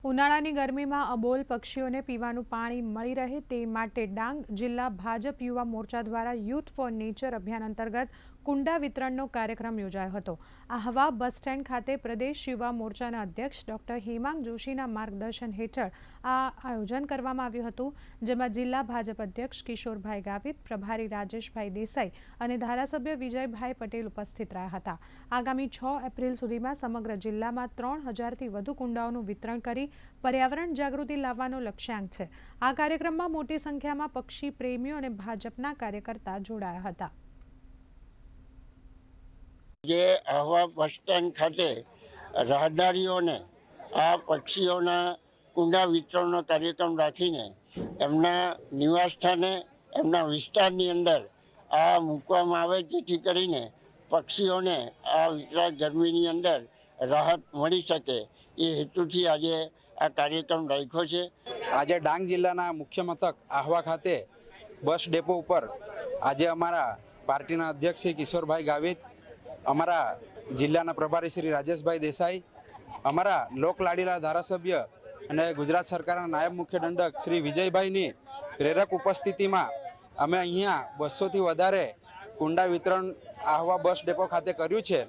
ઉનાળાની ગરમીમાં અબોલ પક્ષીઓને પીવાનું પાણી મળી રહે તે માટે ડાંગ જિલ્લા ભાજપ યુવા મોરચા દ્વારા યુથ ફોર નેચર અભિયાન અંતર્ગત કુંડા વિતરણનો કાર્યક્રમ યોજાયો હતો। આહવા બસ સ્ટેન્ડ ખાતે પ્રદેશ યુવા મોરચાના અધ્યક્ષ ડોક્ટર હેમાંગ જોશીના માર્ગદર્શન હેઠળ આ આયોજન કરવામાં આવ્યું હતું, જેમાં જિલ્લા ભાજપ અધ્યક્ષ કિશોરભાઈ ગાવિત, પ્રભારી રાજેશભાઈ દેસાઈ અને ધારાસભ્ય વિજયભાઈ પટેલ ઉપસ્થિત રહ્યા હતા। આગામી 6 એપ્રિલ સુધીમાં સમગ્ર જિલ્લામાં 3000થી વધુ કુંડાઓનું વિતરણ કરી पर्यावरण जागृति लावવાનો लक्ष्यांक है। आ कार्यक्रम में मोटी संख्या में पक्षी प्रेमीओ और भाजपा कार्यकर्ता जोड़ाया हता। जे आवा बस स्टेन्ड खाते राहदारीओने आ पक्षीओना कुंडा वितरणनो कार्यक्रम राखीने एमना निवासस्थाने एमना विस्तारनी अंदर आ मूकवामां आवे, जेथी करीने पक्षीओने आ विकराल गर्मीनी अंदर राहत मळी शके ए हेतुथी आजे आ कार्यक्रम राख्यो छे। आज डांग जिल्लाना मुख्य मथक आहवा खाते बस डेपो पर आज अमरा पार्टीना अध्यक्ष श्री किशोरभाई गावित, अमरा जिल्लाना प्रभारी श्री राजेशभाई देसाई, अमरा लोकलाडीला धारासभ्य अने गुजरात सरकारना नायब मुख्य दंडक श्री विजयभाईनी प्रेरक उपस्थिति में अमे अहींया 200 थी वधारे कुंडा वितरण आहवा बस डेपो खाते कर्युं छे।